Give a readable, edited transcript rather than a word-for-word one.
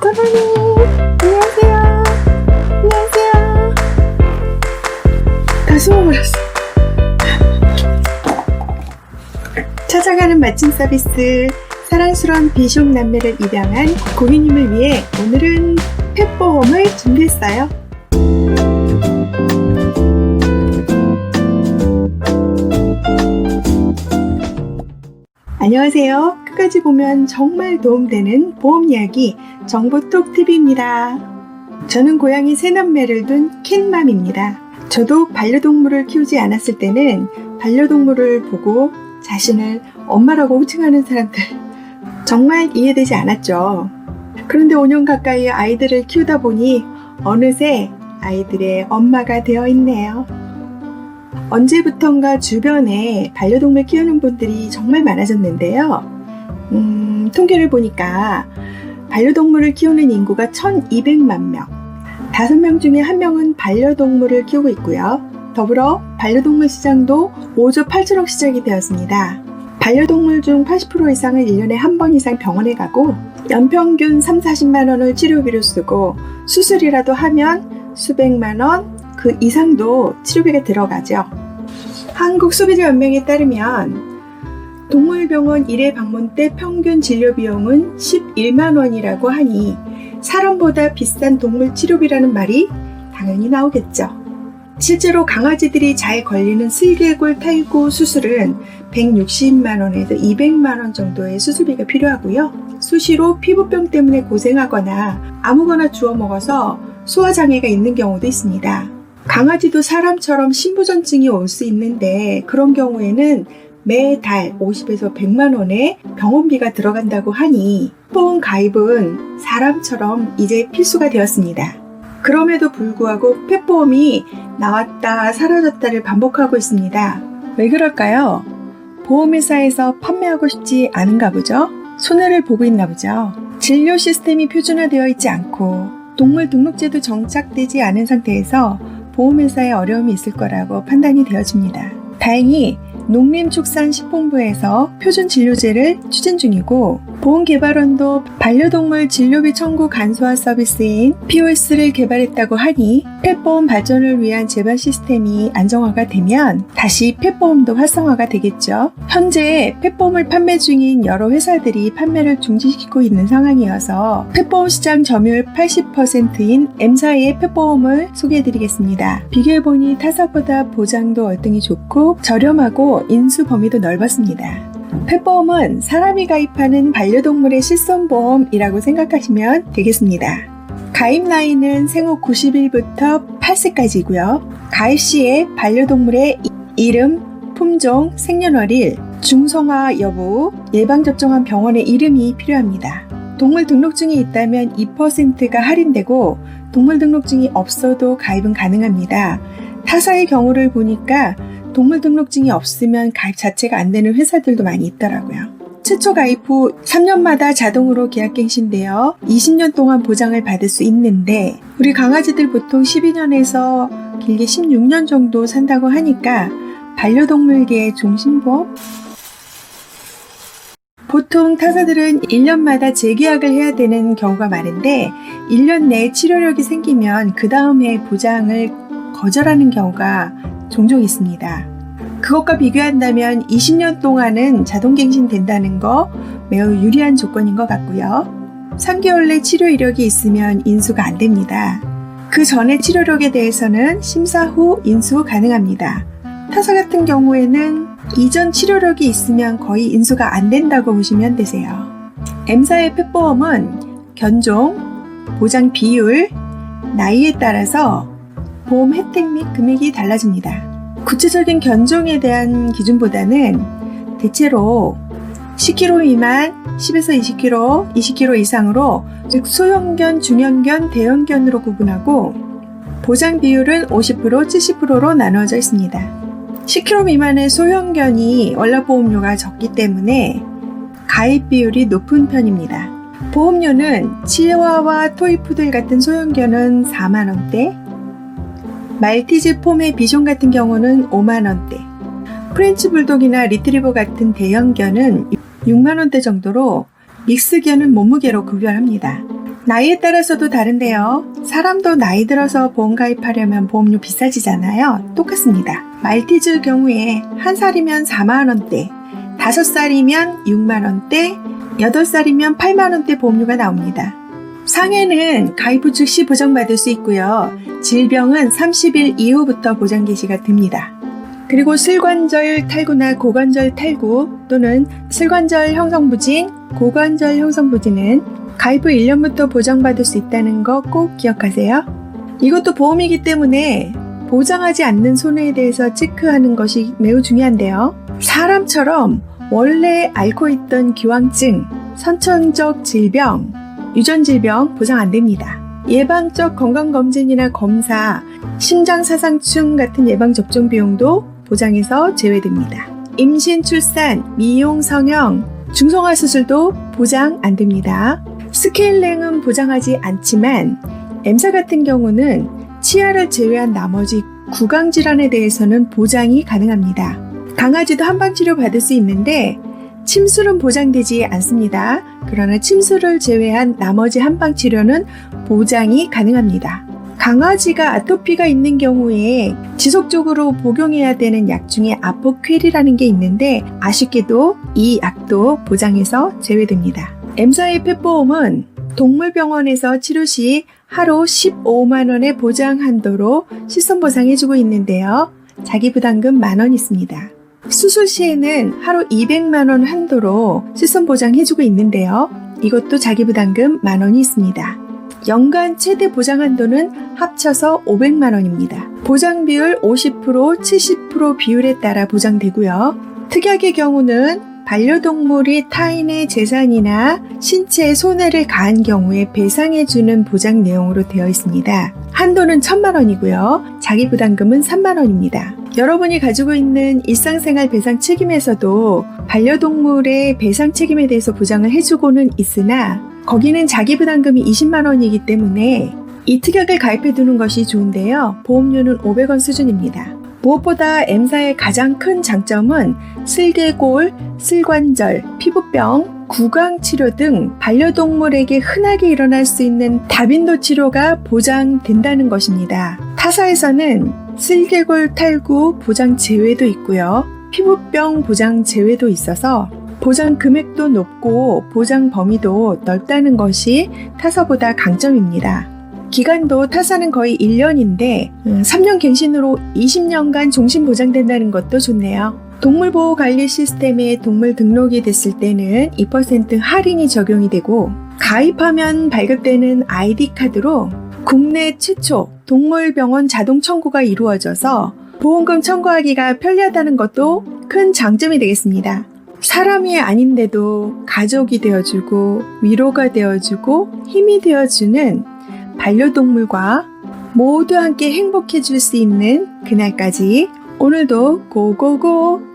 짜라니 안녕하세요. 안녕하세요. 다 숨어버렸어. 찾아가는 마침 서비스, 사랑스러운 비숑 남매를 입양한 고객님을 위해 오늘은 펫보험을 준비했어요. 안녕하세요. 끝까지 보면 정말 도움되는 보험 이야기 정보톡TV입니다. 저는 고양이 3남매를 둔 캣맘입니다. 저도 반려동물을 키우지 않았을 때는 반려동물을 보고 자신을 엄마라고 호칭하는 사람들 정말 이해되지 않았죠. 그런데 5년 가까이 아이들을 키우다 보니 어느새 아이들의 엄마가 되어 있네요. 언제부턴가 주변에 반려동물 키우는 분들이 정말 많아졌는데요. 통계를 보니까 반려동물을 키우는 인구가 1200만 명, 5명 중에 1명은 반려동물을 키우고 있고요. 더불어 반려동물 시장도 5조 8천억 시작이 되었습니다. 반려동물 중 80% 이상은 1년에 한 번 이상 병원에 가고 연평균 30-40만 원을 치료비로 쓰고 수술이라도 하면 수백만 원 그 이상도 치료비가 들어가죠. 한국소비자연맹에 따르면 동물병원 1회 방문 때 평균 진료비용은 11만 원이라고 하니 사람보다 비싼 동물 치료비라는 말이 당연히 나오겠죠. 실제로 강아지들이 잘 걸리는 슬개골 탈구 수술은 160만 원에서 200만 원 정도의 수술비가 필요하고요. 수시로 피부병 때문에 고생하거나 아무거나 주워 먹어서 소화장애가 있는 경우도 있습니다. 강아지도 사람처럼 신부전증이 올 수 있는데 그런 경우에는 매달 50에서 100만 원의 병원비가 들어간다고 하니 보험 가입은 사람처럼 이제 필수가 되었습니다. 그럼에도 불구하고 펫보험이 나왔다 사라졌다를 반복하고 있습니다. 왜 그럴까요? 보험회사에서 판매하고 싶지 않은가 보죠? 손해를 보고 있나 보죠? 진료 시스템이 표준화되어 있지 않고 동물 등록제도 정착되지 않은 상태에서 보험회사에 어려움이 있을 거라고 판단이 되어집니다. 다행히 농림축산식품부에서 표준진료제를 추진 중이고 보험개발원도 반려동물 진료비 청구 간소화 서비스인 POS를 개발했다고 하니 펫보험 발전을 위한 제반 시스템이 안정화가 되면 다시 펫보험도 활성화가 되겠죠. 현재 펫보험을 판매 중인 여러 회사들이 판매를 중지시키고 있는 상황이어서 펫보험 시장 점유율 80%인 M사의 펫보험을 소개해드리겠습니다. 비교해보니 타사보다 보장도 월등히 좋고 저렴하고 인수 범위도 넓었습니다. 펫보험은 사람이 가입하는 반려동물의 실손보험이라고 생각하시면 되겠습니다. 가입 나이는 생후 90일부터 8세까지고요. 가입 시에 반려동물의 이름, 품종, 생년월일, 중성화 여부, 예방접종한 병원의 이름이 필요합니다. 동물 등록증이 있다면 2%가 할인되고 동물 등록증이 없어도 가입은 가능합니다. 타사의 경우를 보니까 동물 등록증이 없으면 가입 자체가 안 되는 회사들도 많이 있더라고요. 최초 가입 후 3년마다 자동으로 계약갱신되어 20년 동안 보장을 받을 수 있는데 우리 강아지들 보통 12년에서 길게 16년 정도 산다고 하니까 반려동물계의 종신보험? 보통 타사들은 1년마다 재계약을 해야 되는 경우가 많은데 1년 내에 치료력이 생기면 그 다음 해 보장을 거절하는 경우가 종종 있습니다. 그것과 비교한다면 20년 동안은 자동갱신 된다는 거 매우 유리한 조건인 것 같고요. 3개월 내 치료 이력이 있으면 인수가 안 됩니다. 그 전에 치료력에 대해서는 심사 후 인수 가능합니다. 타사 같은 경우에는 이전 치료력이 있으면 거의 인수가 안 된다고 보시면 되세요. M사의 펫보험은 견종, 보장 비율, 나이에 따라서 보험 혜택 및 금액이 달라집니다. 구체적인 견종에 대한 기준보다는 대체로 10kg 미만, 10에서 20kg, 20kg 이상으로 즉 소형견, 중형견, 대형견으로 구분하고 보장 비율은 50%, 70%로 나누어져 있습니다. 10kg 미만의 소형견이 월납보험료가 적기 때문에 가입 비율이 높은 편입니다. 보험료는 치와와 토이푸들 같은 소형견은 4만원대, 말티즈 폼의 비숑 같은 경우는 5만원대, 프렌치 불독이나 리트리버 같은 대형견은 6만원대 정도로 믹스견은 몸무게로 구별합니다. 나이에 따라서도 다른데요. 사람도 나이 들어서 보험 가입하려면 보험료 비싸지잖아요. 똑같습니다. 말티즈 경우에 1살이면 4만원대, 5살이면 6만원대, 8살이면 8만원대 보험료가 나옵니다. 상해는 가입 후 즉시 보장받을 수 있고요. 질병은 30일 이후부터 보장 개시가 됩니다. 그리고 슬관절 탈구나 고관절 탈구 또는 슬관절 형성부진, 고관절 형성부진은 가입 후 1년부터 보장받을 수 있다는 거 꼭 기억하세요. 이것도 보험이기 때문에 보장하지 않는 손해에 대해서 체크하는 것이 매우 중요한데요. 사람처럼 원래 앓고 있던 기왕증, 선천적 질병, 유전질병 보장 안 됩니다. 예방적 건강검진이나 검사, 심장사상충 같은 예방접종 비용도 보장에서 제외됩니다. 임신, 출산, 미용, 성형, 중성화 수술도 보장 안 됩니다. 스케일링은 보장하지 않지만 M사 같은 경우는 치아를 제외한 나머지 구강질환에 대해서는 보장이 가능합니다. 강아지도 한방치료 받을 수 있는데 침술은 보장되지 않습니다. 그러나 침술을 제외한 나머지 한방치료는 보장이 가능합니다. 강아지가 아토피가 있는 경우에 지속적으로 복용해야 되는 약 중에 아포퀴리라는 게 있는데 아쉽게도 이 약도 보장에서 제외됩니다. M사의 펫보험은 동물병원에서 치료 시 하루 15만원의 보장 한도로 실손보상해주고 있는데요. 자기부담금 만원 있습니다. 수술 시에는 하루 200만원 한도로 실손보장해주고 있는데요. 이것도 자기부담금 만원이 있습니다. 연간 최대 보장 한도는 합쳐서 500만원입니다. 보장 비율 50%, 70% 비율에 따라 보장되고요. 특약의 경우는 반려동물이 타인의 재산이나 신체에 손해를 가한 경우에 배상해주는 보장 내용으로 되어 있습니다. 한도는 1,000만원이고요. 자기부담금은 3만원입니다. 여러분이 가지고 있는 일상생활 배상 책임에서도 반려동물의 배상 책임에 대해서 보장을 해주고는 있으나 거기는 자기부담금이 20만원이기 때문에 이 특약을 가입해두는 것이 좋은데요. 보험료는 500원 수준입니다. 무엇보다 M사의 가장 큰 장점은 슬개골, 슬관절, 피부병, 구강치료 등 반려동물에게 흔하게 일어날 수 있는 다빈도 치료가 보장된다는 것입니다. 타사에서는 슬개골 탈구 보장 제외도 있고요. 피부병 보장 제외도 있어서 보장 금액도 높고 보장 범위도 넓다는 것이 타사보다 강점입니다. 기간도 타사는 거의 1년인데 3년 갱신으로 20년간 종신 보장된다는 것도 좋네요. 동물보호관리 시스템에 동물 등록이 됐을 때는 2% 할인이 적용이 되고 가입하면 발급되는 아이디카드로 국내 최초 동물병원 자동 청구가 이루어져서 보험금 청구하기가 편리하다는 것도 큰 장점이 되겠습니다. 사람이 아닌데도 가족이 되어주고 위로가 되어주고 힘이 되어주는 반려동물과 모두 함께 행복해질 수 있는 그날까지 오늘도 고고고!